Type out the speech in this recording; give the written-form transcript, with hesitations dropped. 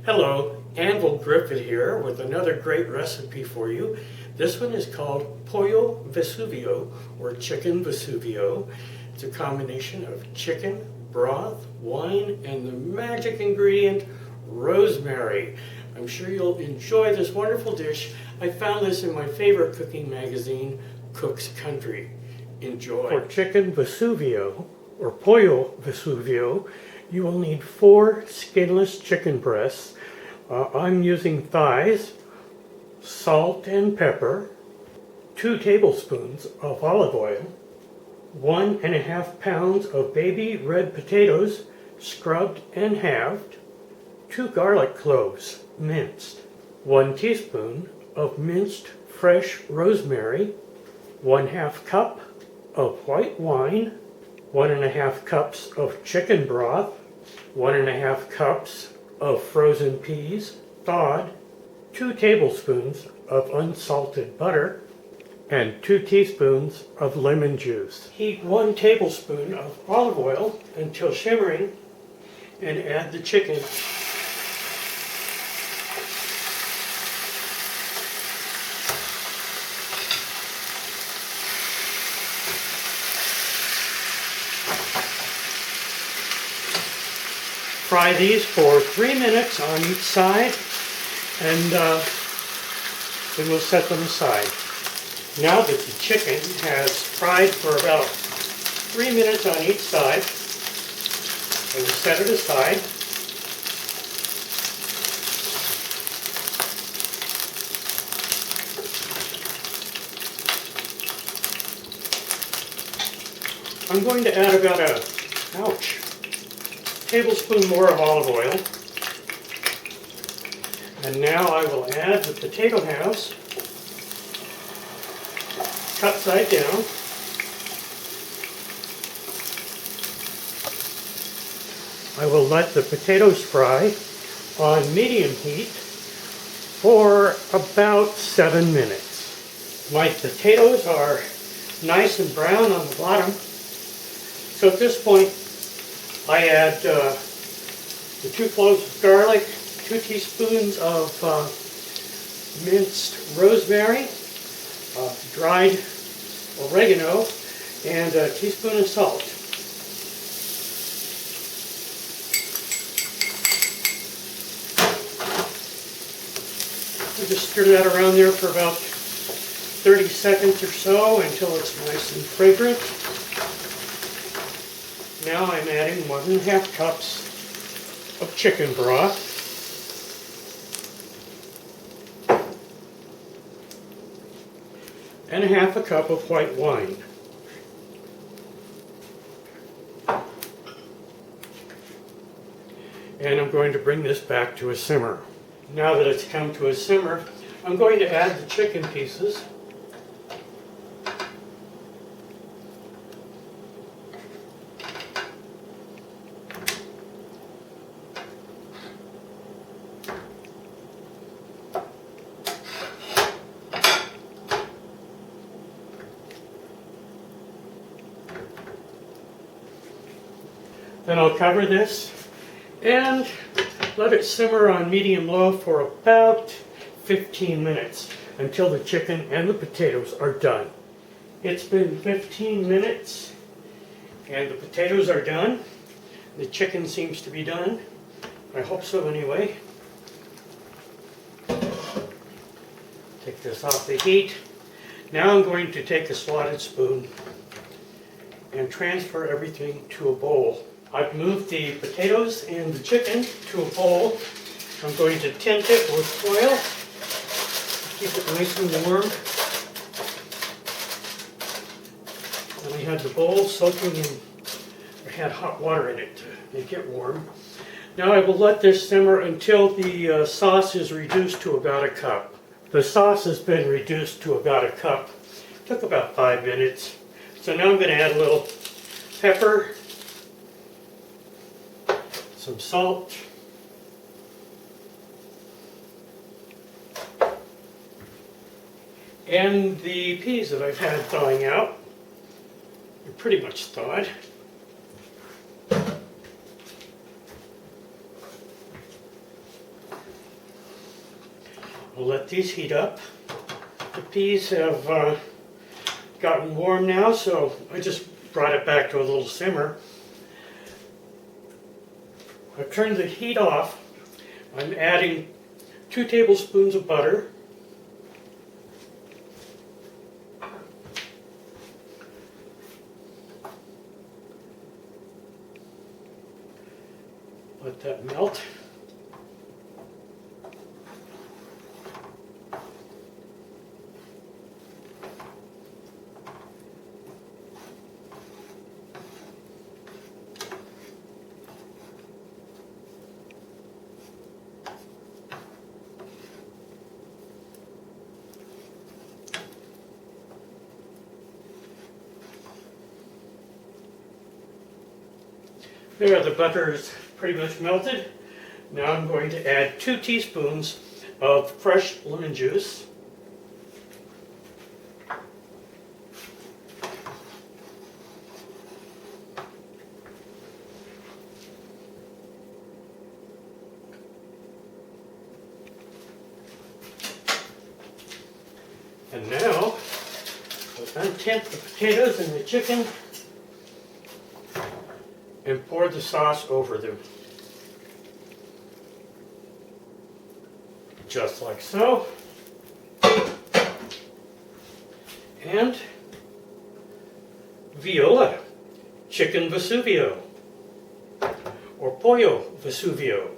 Hello, Anvil Griffith here with another great recipe for you. This one is called Pollo Vesuvio or Chicken Vesuvio. It's a combination of chicken, broth, wine, and the magic ingredient, rosemary. I'm sure you'll enjoy this wonderful dish. I found this in my favorite cooking magazine, Cook's Country. Enjoy. For chicken Vesuvio or Pollo Vesuvio, you will need 4 skinless chicken breasts. I'm using thighs, salt and pepper, 2 tablespoons of olive oil, 1.5 pounds of baby red potatoes scrubbed and halved, 2 garlic cloves minced, 1 teaspoon of minced fresh rosemary, 1/2 cup of white wine, 1.5 cups of chicken broth, 1.5 cups of frozen peas, thawed, 2 tablespoons of unsalted butter, and 2 teaspoons of lemon juice. Heat 1 tablespoon of olive oil until shimmering and add the chicken. Fry these for 3 minutes on each side, and then we'll set them aside. Now that the chicken has fried for about 3 minutes on each side, I will set it aside. I'm going to add about a tablespoon more of olive oil. And now I will add the potato halves, cut side down. I will let the potatoes fry on medium heat for about 7 minutes. My potatoes are nice and brown on the bottom, so at this point I add the 2 cloves of garlic, 2 teaspoons of minced rosemary, dried oregano, and a teaspoon of salt. I just stir that around there for about 30 seconds or so until it's nice and fragrant. Now I'm adding 1.5 cups of chicken broth. And 1/2 cup of white wine. And I'm going to bring this back to a simmer. Now that it's come to a simmer, I'm going to add the chicken pieces. Then I'll cover this and let it simmer on medium-low for about 15 minutes until the chicken and the potatoes are done. It's been 15 minutes and the potatoes are done. The chicken seems to be done. I hope so anyway. Take this off the heat. Now I'm going to take a slotted spoon and transfer everything to a bowl. I've moved the potatoes and the chicken to a bowl. I'm going to tint it with foil to keep it nice and warm. And I had the bowl soaking in, I had hot water in it to make it warm. Now I will let this simmer until the sauce is reduced to about a cup. The sauce has been reduced to about a cup. It took about 5 minutes. So now I'm going to add a little pepper, some salt, and the peas that I've had thawing out. They're pretty much thawed. We'll let these heat up. The peas have gotten warm now, so I just brought it back to a little simmer. I've turned the heat off. I'm adding 2 tablespoons of butter. Let that melt. There, the butter is pretty much melted. Now I'm going to add 2 teaspoons of fresh lemon juice. And now, we'll untent the potatoes and the chicken and pour the sauce over them. Just like so. And viola, chicken Vesuvio, or Pollo Vesuvio.